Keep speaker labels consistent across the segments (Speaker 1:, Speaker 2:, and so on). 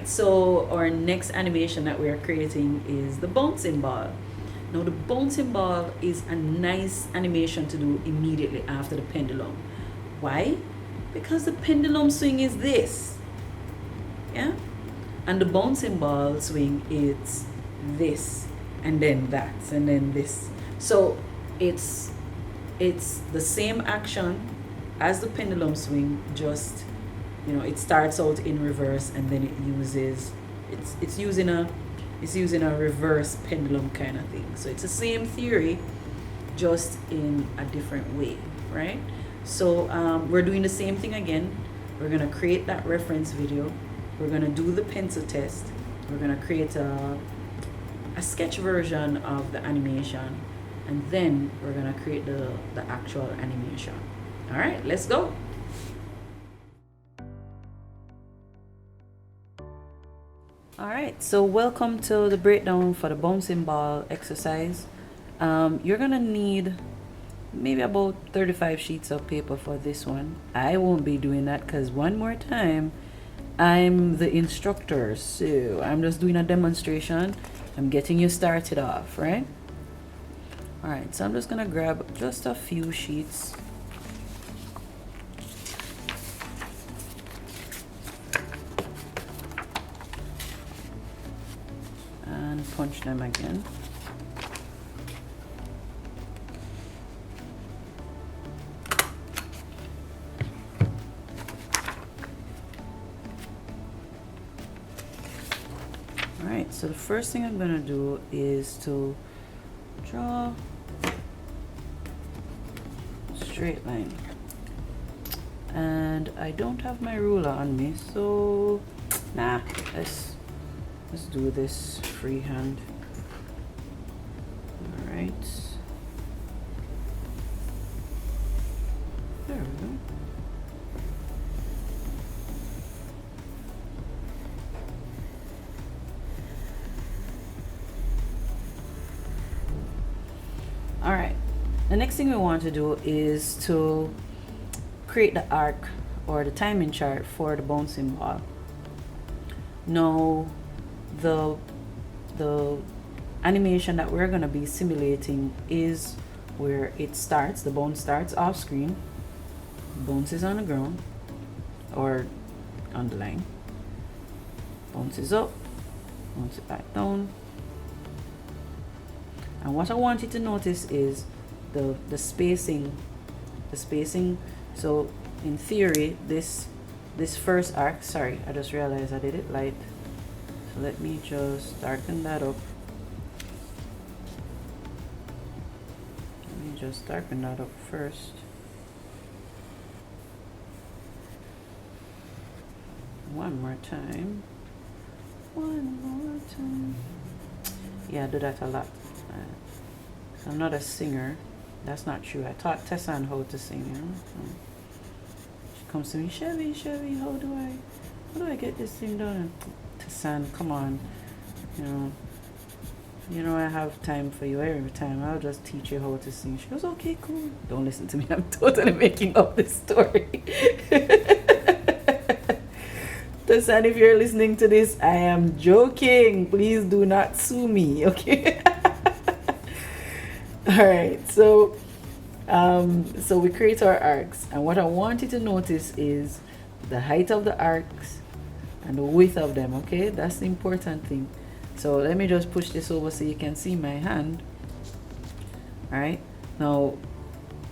Speaker 1: right, so our next animation that we are creating is the bouncing ball. Now the bouncing ball is a nice animation to do immediately after the pendulum. Why? Because the pendulum swing is this, yeah, and the bouncing ball swing is this, and then that, and then this. So it's the same action as the pendulum swing, just it starts out in reverse and then it uses it's using a reverse pendulum kind of thing. So it's the same theory, just in a different way, right? So we're doing the same thing again. We're gonna create that reference video. We're gonna do the pencil test. We're gonna create a sketch version of the animation, and then we're gonna create the actual animation. All right, let's go. All right, so welcome to the breakdown for the bouncing ball exercise. You're gonna need maybe about 35 sheets of paper for this one. I won't be doing that because, one more time, I'm the instructor, so I'm just doing a demonstration. I'm getting you started off, right? All right, so I'm just gonna grab just a few sheets. And punch them again. Alright, so the first thing I'm going to do is to draw a straight line. And I don't have my ruler on me, so nah, let's do this freehand. Alright. There we go. Alright, the next thing we want to do is to create the arc or the timing chart for the bouncing ball. Now, the animation that we're going to be simulating is where it starts, the bounce starts off screen, bounces on the ground or on the line, bounces up, bounces back down. And what I want you to notice is the spacing. So in theory, this first arc, sorry, I just realized I did it light. So let me just darken that up. Let me just darken that up first. One more time. Yeah, I do that a lot. I'm not a singer. That's not true. I taught Tessan how to sing, you know. So she comes to me, Chevy, how do I get this thing done? Tessan, come on. You know I have time for you every time. I'll just teach you how to sing. She goes, okay, cool. Don't listen to me. I'm totally making up this story. Tessan, if you're listening to this, I am joking. Please do not sue me, okay? All right, so we create our arcs, and what I want you to notice is the height of the arcs and the width of them. Okay, that's the important thing. So let me just push this over so you can see my hand. All right, now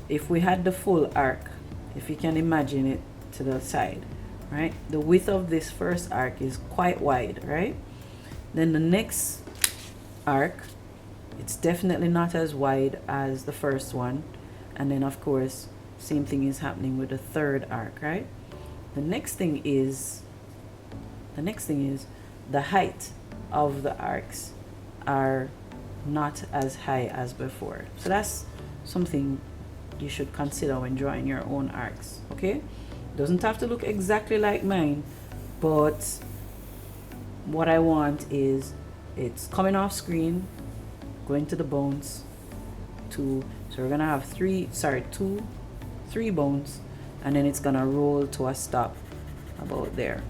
Speaker 1: if we had the full arc, if you can imagine it to the side, right, the width of this first arc is quite wide, right? Then the next arc, it's definitely not as wide as the first one. And then of course, same thing is happening with the third arc, right? The next thing is the height of the arcs are not as high as before. So that's something you should consider when drawing your own arcs, okay? Doesn't have to look exactly like mine, but what I want is it's coming off screen, going to the bones, so we're gonna have three bones, and then it's gonna roll to a stop about there.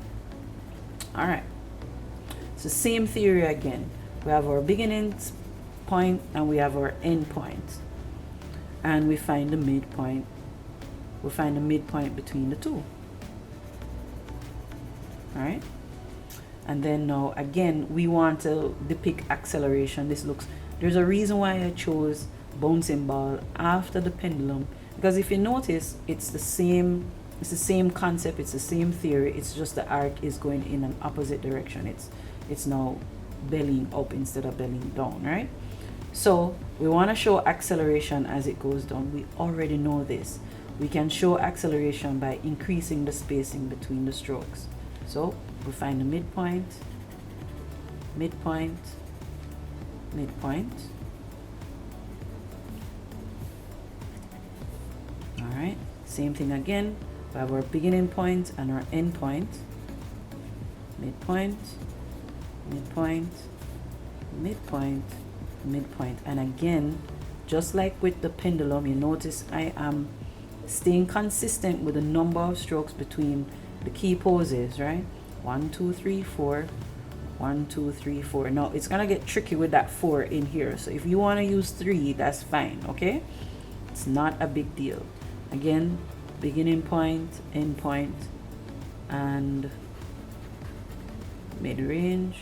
Speaker 1: All right, It's the same theory again. We have our beginning point and we have our end point. And we find the midpoint. We find the midpoint between the two. Alright? And then now again, we want to depict acceleration. There's a reason why I chose bouncing ball after the pendulum, because if you notice, it's the same concept, it's the same theory, it's just the arc is going in an opposite direction. It's now bellying up instead of bellying down, right? So we want to show acceleration as it goes down. We already know this. We can show acceleration by increasing the spacing between the strokes. So we find the midpoint, midpoint, midpoint. Alright, same thing again. We have our beginning point and our end point. Midpoint, midpoint, midpoint, midpoint. And again, just like with the pendulum, you notice I am staying consistent with the number of strokes between the key poses, right? 1, 2, 3, 4. 1, 2, 3, 4. Now it's gonna get tricky with that 4 in here. So if you want to use 3, that's fine, okay? It's not a big deal. Again, beginning point, end point, and mid-range,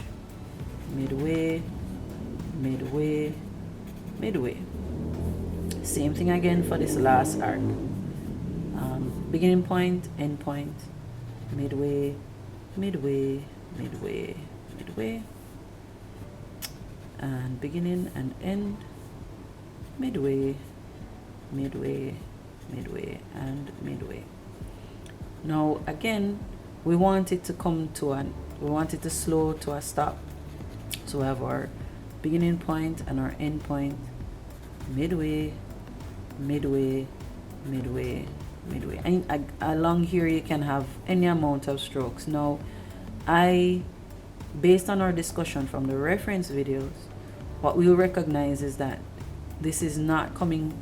Speaker 1: midway, midway, midway. Same thing again for this last arc. Beginning point, end point, midway, midway, midway, midway, and beginning and end, midway, midway, midway, and midway. Now again, we want it to slow to a stop. So we have our beginning point and our end point, midway, midway, midway, midway. And along here you can have any amount of strokes. Now based on our discussion from the reference videos, what we'll recognize is that this is not coming.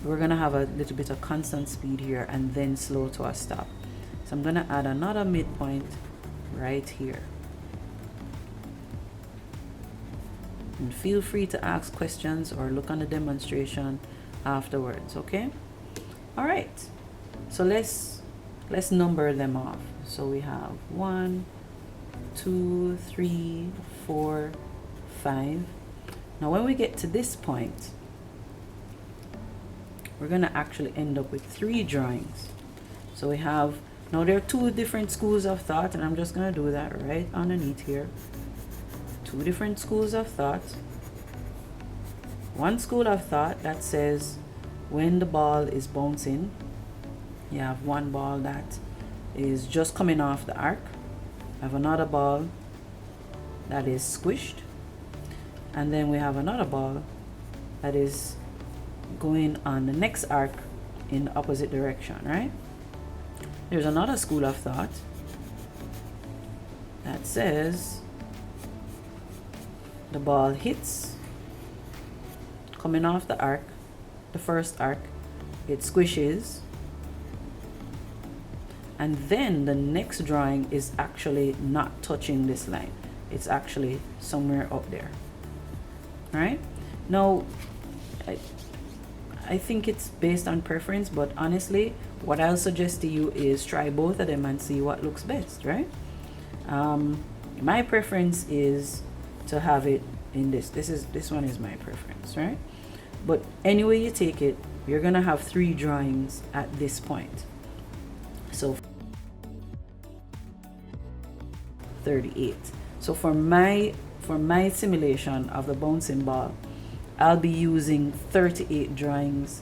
Speaker 1: We're gonna have a little bit of constant speed here and then slow to a stop. So I'm gonna add another midpoint right here. And feel free to ask questions or look on the demonstration afterwards, okay? All right, so let's number them off. So we have 1, 2, 3, 4, 5. Now when we get to this point, we're gonna actually end up with 3 drawings. So we have, now there are 2 different schools of thought, and I'm just gonna do that right underneath here. 2 different schools of thought. One school of thought that says when the ball is bouncing, you have one ball that is just coming off the arc. I have another ball that is squished, and then we have another ball that is going on the next arc in the opposite direction, right? There's another school of thought that says the ball hits coming off the arc, the first arc, it squishes, and then the next drawing is actually not touching this line. It's actually somewhere up there. All right? Now, I think it's based on preference, but honestly, what I'll suggest to you is try both of them and see what looks best, right? My preference is to have it in this one is my preference, right? But anyway you take it, you're gonna have 3 drawings at this point. So 38. So for my simulation of the bouncing ball, I'll be using 38 drawings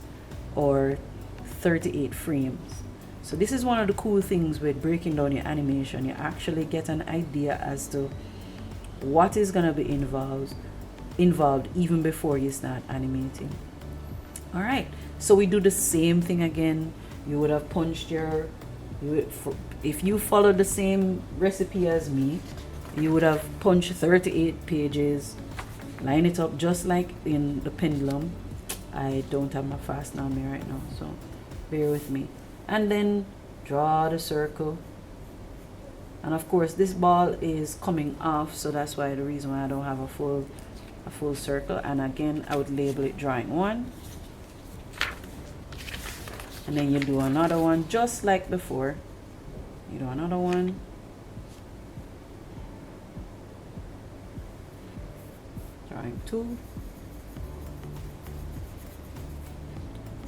Speaker 1: or 38 frames. So this is one of the cool things with breaking down your animation. You actually get an idea as to what is going to be involved even before you start animating. All right, so we do the same thing again. You would have punched if you followed the same recipe as me, you would have punched 38 pages, line it up just like in the pendulum. I don't have my fastener on me right now, so bear with me. And then draw the circle, And of course this ball is coming off, so that's why the reason why I don't have a full circle. And again, I would label it drawing 1, and then you do another one just like before. You do another one, drawing 2,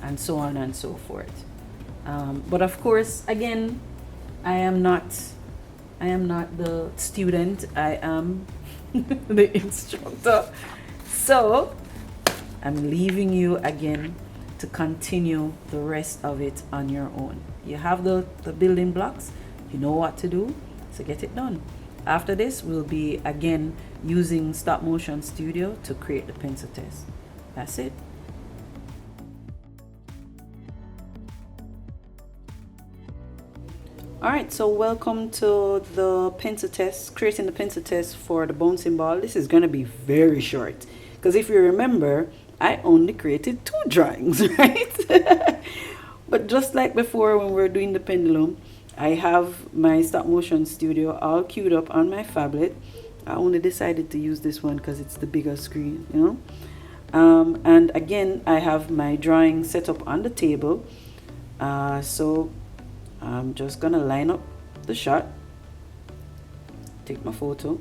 Speaker 1: and so on and so forth. But of course, again, I am not the student, I am the instructor. So I'm leaving you again to continue the rest of it on your own. You have the building blocks, you know what to do, so get it done. After this, we'll be again using Stop Motion Studio to create the pencil test. That's it. Alright, so welcome to the pencil test, creating the pencil test for the bouncing ball. This is going to be very short, because if you remember, I only created 2 drawings, right? But just like before when we were doing the pendulum, I have my Stop Motion Studio all queued up on my phablet. I only decided to use this one because it's the bigger screen, you know. And again, I have my drawing set up on the table. So I'm just gonna line up the shot, take my photo,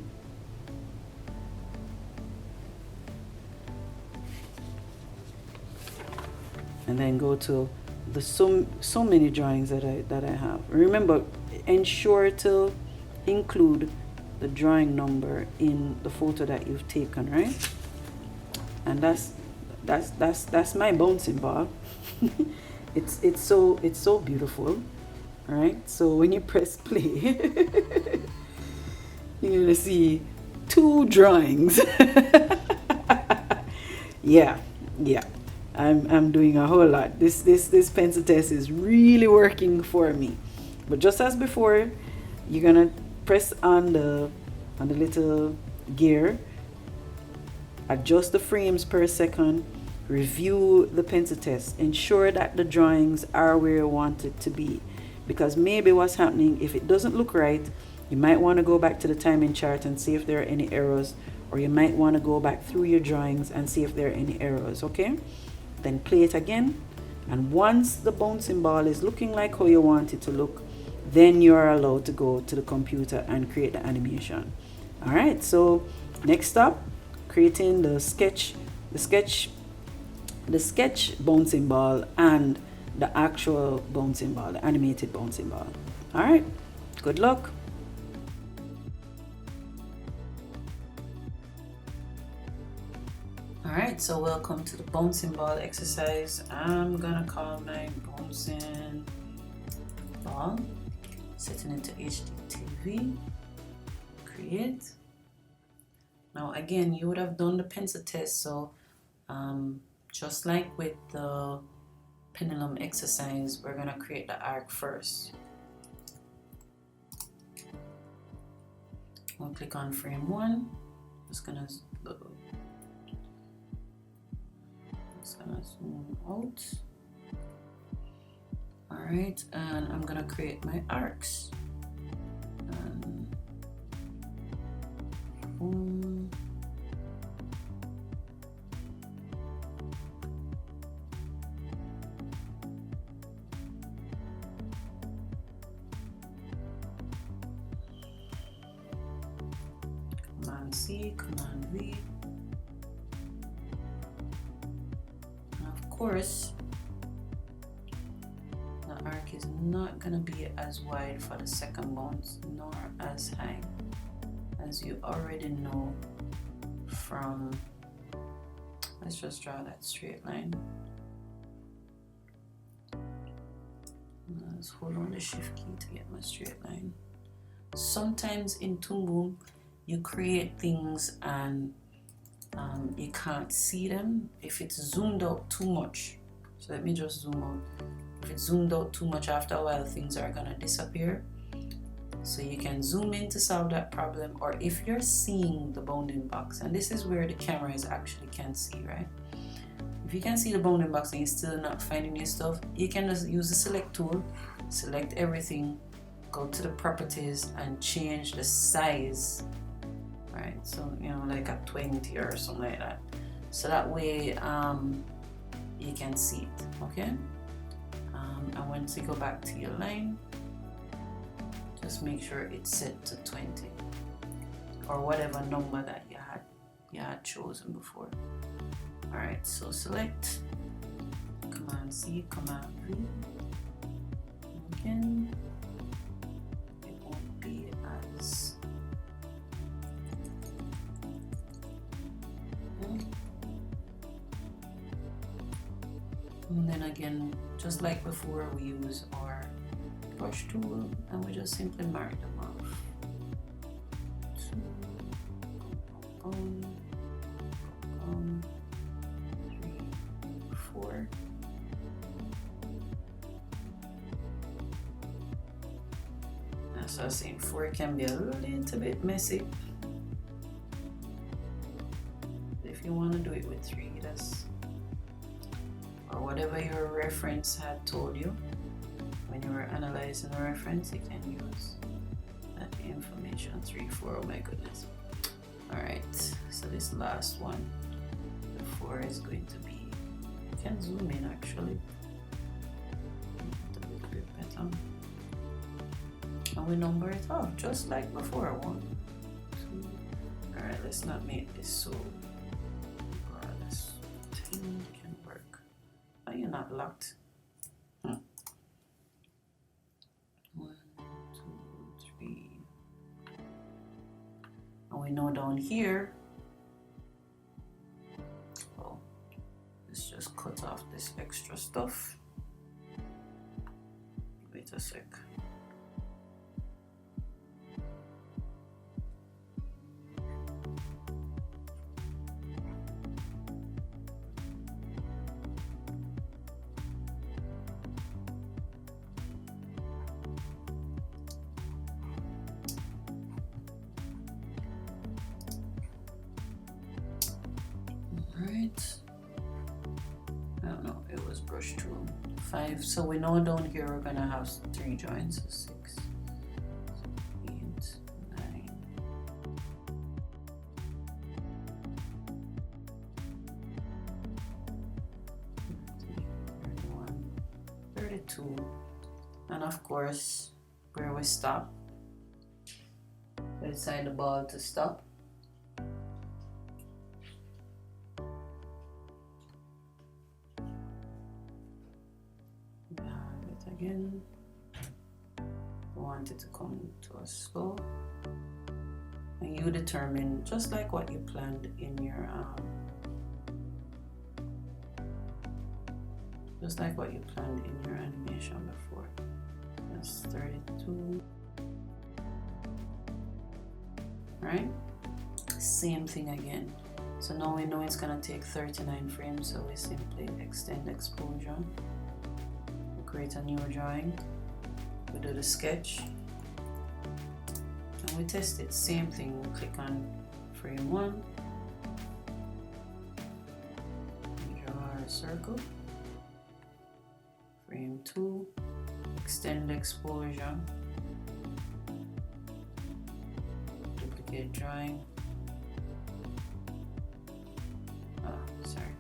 Speaker 1: and then go to the so many drawings that I have. Remember, ensure to include the drawing number in the photo that you've taken, right? And that's my bouncing ball. it's so beautiful. Right, so when you press play, you're gonna see 2 drawings. yeah, I'm doing a whole lot. This pencil test is really working for me. But just as before, you're gonna press on the little gear, adjust the frames per second, review the pencil test, ensure that the drawings are where you want it to be. Because maybe what's happening, if it doesn't look right, you might want to go back to the timing chart and see if there are any errors, or you might want to go back through your drawings and see if there are any errors, okay? Then play it again, and once the bouncing ball is looking like how you want it to look, then you are allowed to go to the computer and create the animation. All right, so next up, creating the sketch bouncing ball and the actual bouncing ball, the animated bouncing ball. All right, good luck. All right, so welcome to the bouncing ball exercise. I'm gonna call my bouncing ball, setting it to HDTV, create. Now again, you would have done the pencil test, so just like with the pendulum exercise, we're gonna create the arc first. We'll click on frame 1. Just gonna zoom out. All right, and I'm gonna create my arcs. Boom. Command C, Command V. And of course, the arc is not going to be as wide for the second bounce, nor as high, as you already know from, let's just draw that straight line. Let's hold on the shift key to get my straight line. Sometimes in Toon Boom, you create things and you can't see them if it's zoomed out too much. So let me just zoom out. If it's zoomed out too much, after a while things are gonna disappear. So you can zoom in to solve that problem, or if you're seeing the bounding box, and this is where the camera is actually can see, right? If you can see the bounding box and you're still not finding your stuff, you can just use the select tool, select everything, go to the properties and change the size, right? So, you know, like a 20 or something like that. So that way you can see it, okay? And once you go back to your line, just make sure it's set to 20 or whatever number that you had chosen before. All right, so select Command C, Command V. Again, it won't be as and then again, just like before, we use our brush tool and we just simply mark them off. 2, 3, 4. As I was saying, 4 can be a little bit messy. If you want to do it with 3, that's or whatever your reference had told you when you were analyzing a reference, you can use that information. 3, 4, oh my goodness. Alright, so this last one, the 4 is going to be, you can zoom in actually a little bit better. And we number it off just like before. 1, 2. Alright, let's not make this so broad. 10 can work. Oh, you're not locked. 1, 2, 3. And we know down here, well, let's just cut off this extra stuff. Wait a sec. I don't know, it was brush tool 5. So we know down here we're gonna have 3 joints, so 6, 8, 9. 31, 32, and of course where we stop, inside the ball to stop. Again, we want it to come to a slow, and you determine just like what you planned in your animation before. That's 32. Right? Same thing again. So now we know it's gonna take 39 frames, so we simply extend exposure. Create a new drawing, we do the sketch, and we test it. Same thing, we'll click on frame 1, draw a circle, frame 2, extend exposure, duplicate drawing, sorry,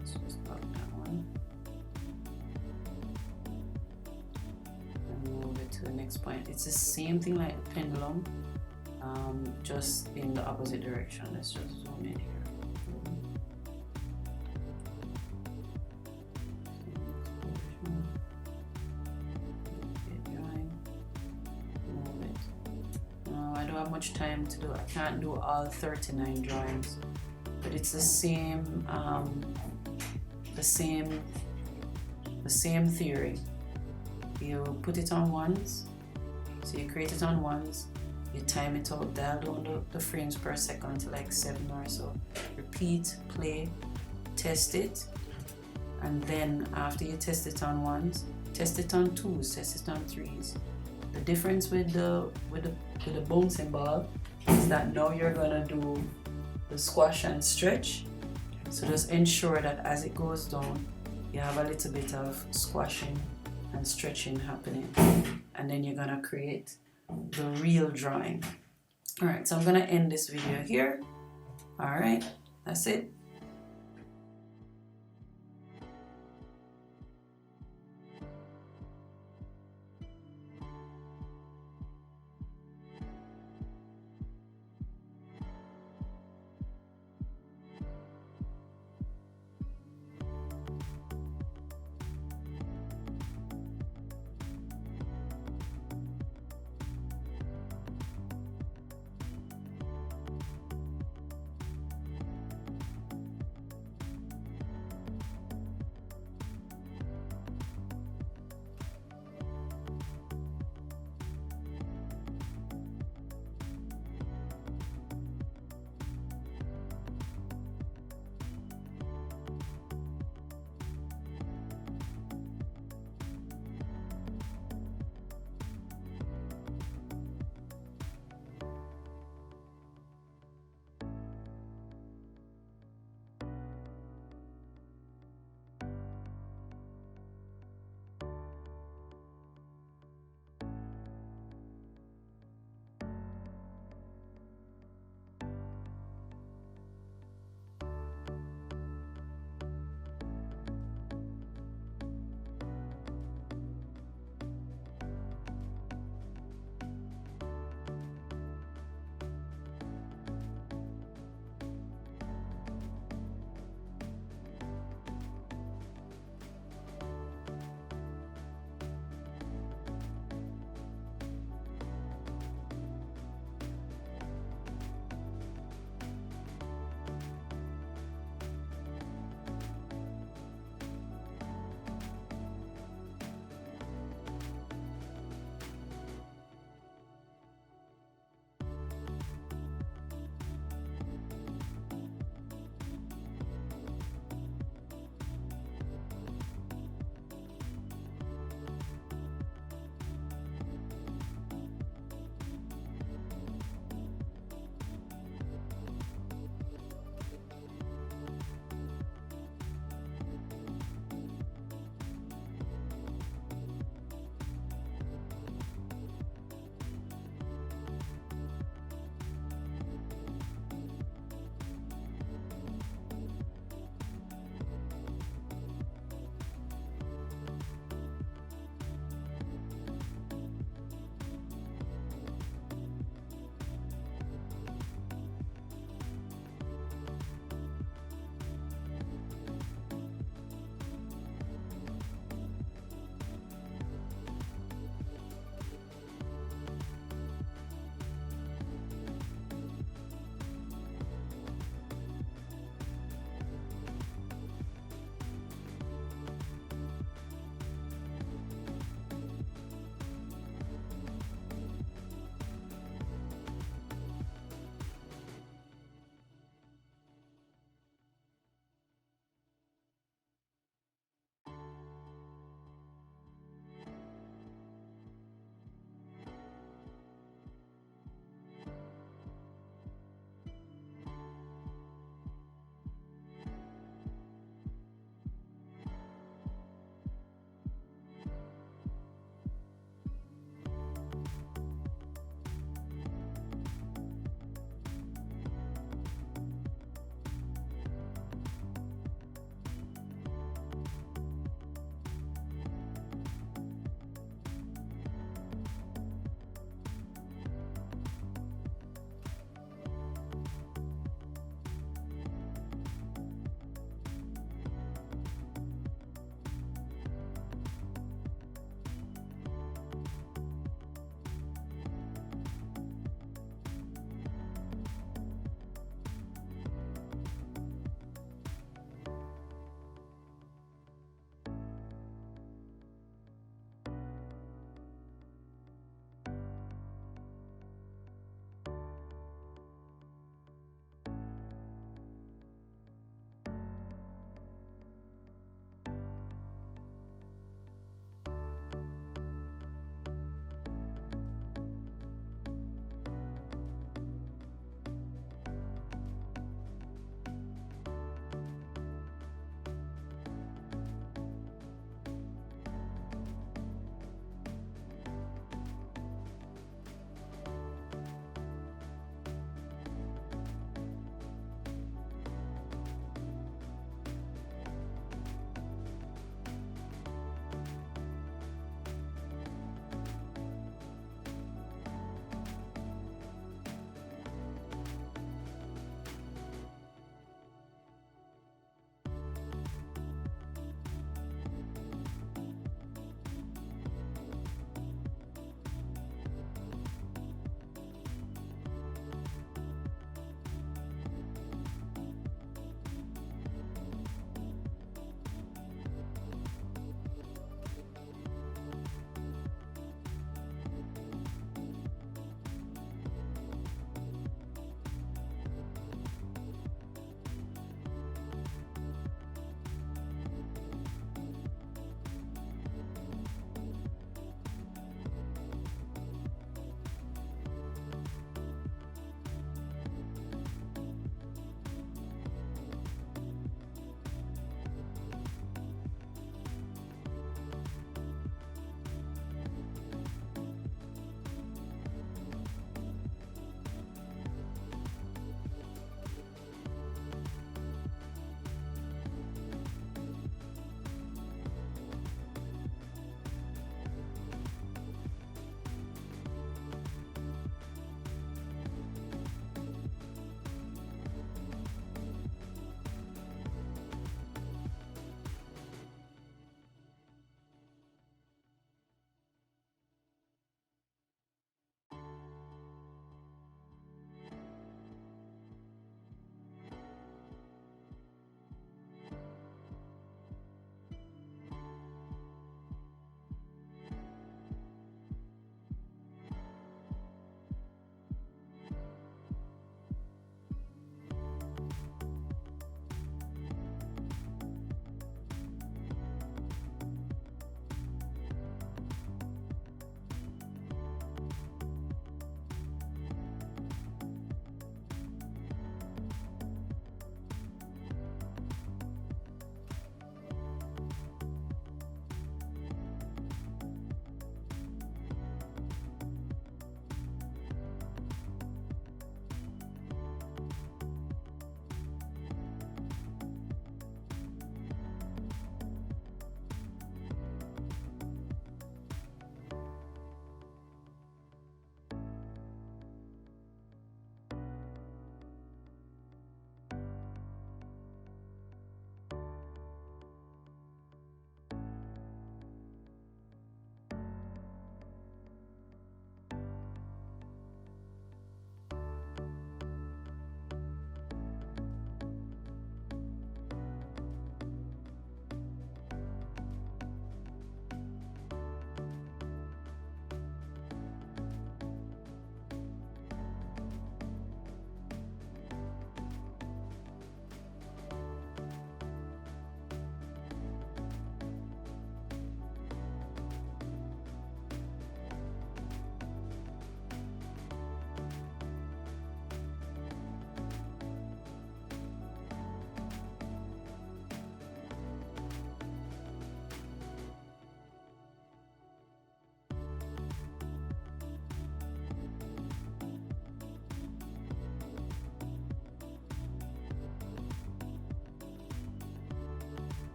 Speaker 1: let's just block that one. To the next point. It's the same thing like the pendulum, just in the opposite direction. Let's just zoom in here. Move it. No, I don't have much time to do. I can't do all 39 drawings, but it's the same theory. You put it on ones, so you create it on ones, you time it out, dial down the frames per second to like 7 or so, repeat, play, test it, and then after you test it on ones, test it on 2s, test it on 3s. The difference with the bouncing ball is that now you're gonna do the squash and stretch, so just ensure that as it goes down you have a little bit of squashing and stretching happening. And then you're gonna create the real drawing. All right, so I'm gonna end this video here. All right, that's it.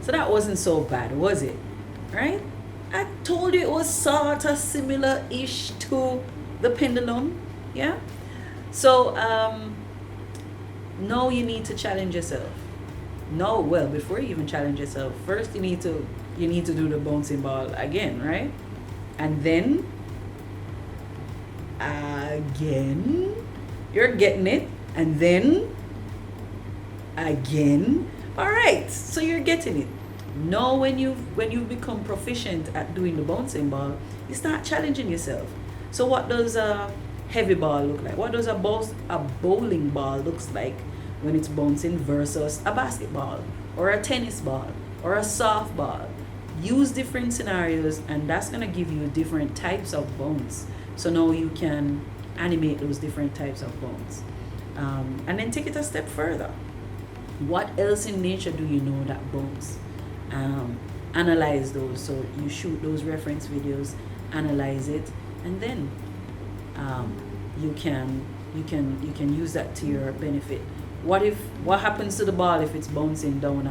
Speaker 1: So that wasn't so bad, was it? Right? I told you it was sort of similar-ish to the pendulum. Yeah? So now you need to challenge yourself. No, well, before you even challenge yourself, first you need to do the bouncing ball again, right? And then again, you're getting it, and then again. All right, so you're getting it. Now when you've become proficient at doing the bouncing ball, you start challenging yourself. So what does a heavy ball look like? What does a bowling ball looks like when it's bouncing versus a basketball or a tennis ball or a softball? Use different scenarios, and that's gonna give you different types of bounce. So now you can animate those different types of bounce, and then take it a step further. What else in nature do you know that bounce? Analyze those. So you shoot those reference videos, analyze it, and then you can use that to your benefit. What happens to the ball if it's bouncing down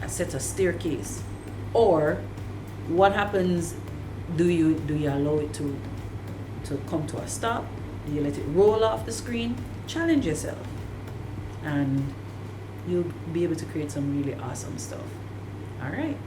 Speaker 1: a set of staircase? Or what happens? Do you allow it to come to a stop? Do you let it roll off the screen? Challenge yourself, and you'll be able to create some really awesome stuff. All right.